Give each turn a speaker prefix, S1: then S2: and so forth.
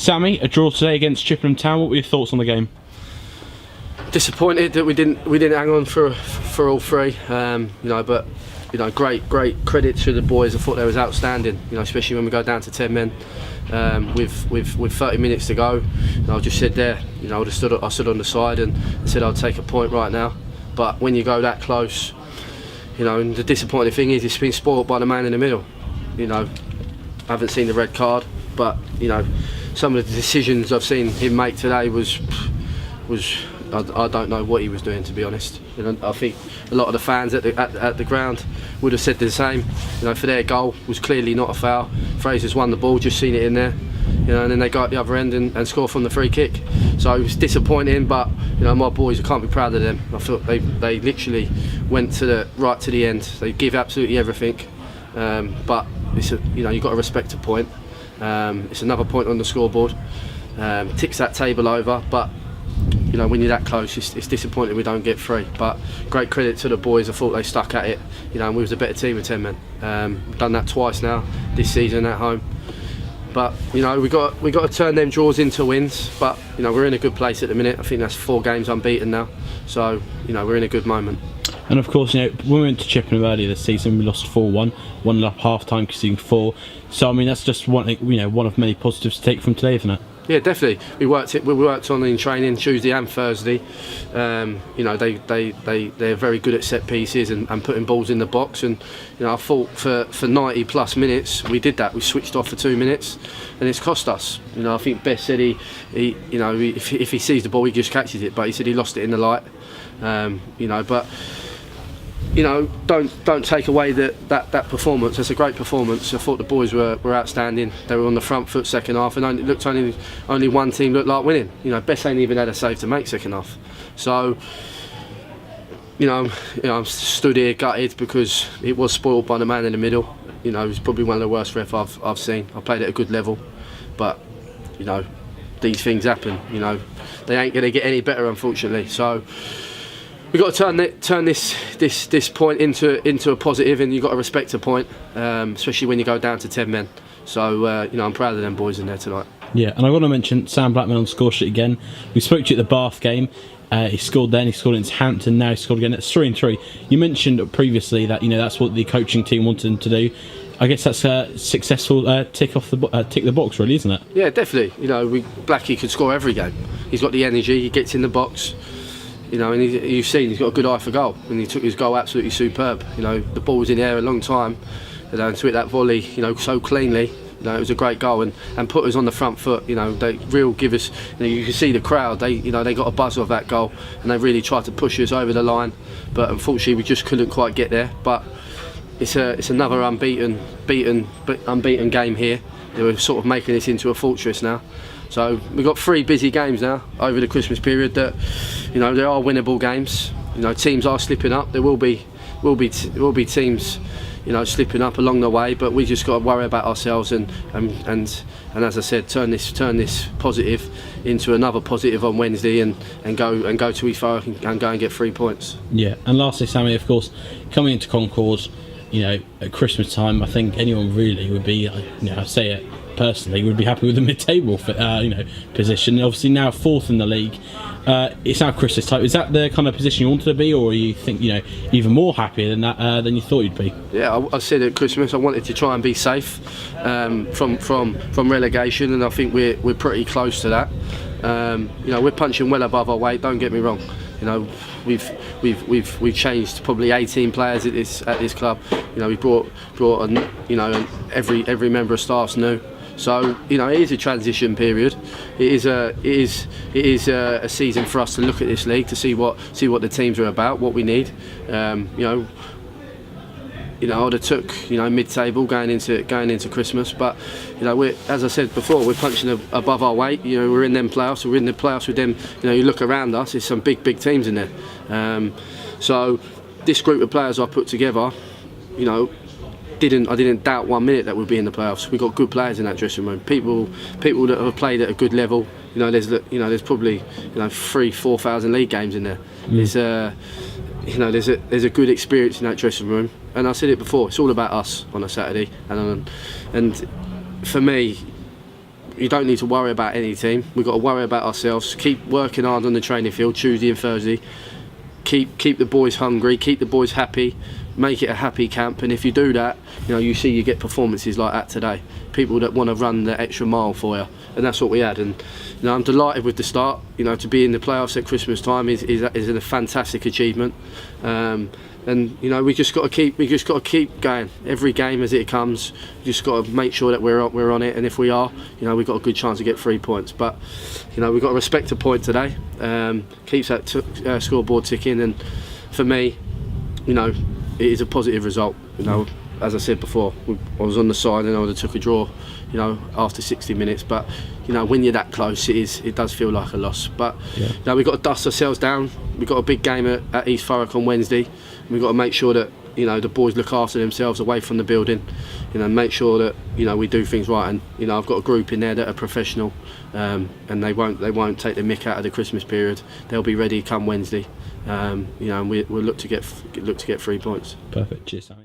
S1: Sammy, a draw today against Chippenham Town. What were your thoughts on the game?
S2: Disappointed that we didn't hang on for all three. But great credit to the boys. I thought they was outstanding. Especially when we go down to 10 men with 30 minutes to go. I just said there. I stood on the side and said I'd take a point right now. But when you go that close, and the disappointing thing is it's been spoilt by the man in the middle. I haven't seen the red card, but some of the decisions I've seen him make today was I don't know what he was doing, to be honest. I think a lot of the fans at the ground would have said the same. For their goal was clearly not a foul. Fraser's won the ball, just seen it in there. And then they go at the other end and score from the free kick. So it was disappointing, but my boys, I can't be proud of them. I thought they literally went right to the end. They give absolutely everything, but it's you've got to respect a point. It's another point on the scoreboard. Ticks that table over, but when you're that close, it's disappointing we don't get three. But great credit to the boys. I thought they stuck at it. And we was a better team with 10 men. We've done that twice now this season at home. But we got to turn them draws into wins. But we're in a good place at the minute. I think that's 4 games unbeaten now. So we're in a good moment.
S1: And of course, when we went to Chippenham earlier this season, we lost 4-1, 1-0 half time, conceding 4. So that's just one of many positives to take from today, isn't it?
S2: Yeah, definitely. We worked on in training Tuesday and Thursday. They're very good at set pieces and putting balls in the box. And I thought for 90 plus minutes we did that. We switched off for 2 minutes, and it's cost us. I think Bess said if he sees the ball he just catches it, but he said he lost it in the light. But don't take away that performance. That's a great performance. I thought the boys were outstanding. They were on the front foot second half, and only one team looked like winning. Bess ain't even had a save to make second half. So I'm stood here gutted because it was spoiled by the man in the middle. It was probably one of the worst ref I've seen. I played at a good level, but these things happen. They ain't going to get any better, unfortunately. So we've got to turn this point into a positive, and you've got to respect a point, especially when you go down to 10 men. So I'm proud of them boys in there tonight. Yeah,
S1: and I want to mention Sam Blackman on the score sheet again. We spoke to you at the Bath game. He scored then, he scored against Hampton, now he scored again. It's 3-3. You mentioned previously that that's what the coaching team wanted him to do. I guess that's a successful tick the box, really, isn't it?
S2: Yeah, definitely. Blackie could score every game. He's got the energy. He gets in the box. And you've seen he's got a good eye for goal, and he took his goal absolutely superb. The ball was in the air a long time, and to hit that volley, so cleanly. It was a great goal, and put us on the front foot. They real give us. You can see the crowd. They got a buzz of that goal, and they really tried to push us over the line, but unfortunately we just couldn't quite get there. But it's another unbeaten game here. They were sort of making this into a fortress now. So we've got 3 busy games now over the Christmas period that there are winnable games. Teams are slipping up. There will be teams slipping up along the way, but we just got to worry about ourselves and as I said, turn this positive into another positive on Wednesday and go to East Thurrock and go and get 3 points.
S1: Yeah, and lastly, Sammy, of course, coming into Concord, at Christmas time, I think anyone really would be, I say it personally, would be happy with the mid-table position. Obviously now 4th in the league. It's now Christmas time. Is that the kind of position you wanted to be, or you think even more happier than that than you thought you'd be?
S2: Yeah, I said at Christmas I wanted to try and be safe from relegation, and I think we're pretty close to that. We're punching well above our weight. Don't get me wrong. We've changed probably 18 players at this club. We brought on every member of staff's new. So it is a transition period. It is a season for us to look at this league, to see what the teams are about, what we need. I'd have took mid-table going into Christmas, but we're, as I said before, we're punching above our weight. We're in them playoffs. We're in the playoffs with them. You look around us. There's some big teams in there. So this group of players I put together, I didn't doubt 1 minute that we'd be in the playoffs. We've got good players in that dressing room. People that have played at a good level. There's probably 3,000-4,000 league games in there. There's a good experience in that dressing room. And I said it before, it's all about us on a Saturday. And for me, you don't need to worry about any team. We've got to worry about ourselves. Keep working hard on the training field Tuesday and Thursday. Keep the boys hungry. Keep the boys happy. Make it a happy camp. And if you do that, you get performances like that today. People that want to run the extra mile for you, and that's what we had. And I'm delighted with the start. To be in the playoffs at Christmas time is a fantastic achievement. And we just got to keep going every game as it comes. We just got to make sure that we're on it, and if we are, we've got a good chance to get 3 points. But we've got to respect a point today. Keeps that scoreboard ticking, and for me, it is a positive result. As I said before, I was on the side and I would have took a draw, after 60 minutes. But when you're that close, it does feel like a loss. But we've got to dust ourselves down. We've got a big game at East Thurrock on Wednesday. We've got to make sure that the boys look after themselves away from the building. Make sure that we do things right. And I've got a group in there that are professional, and they won't take the mick out of the Christmas period. They'll be ready come Wednesday. And we'll look to get 3 points.
S1: Perfect. Cheers, Sammy.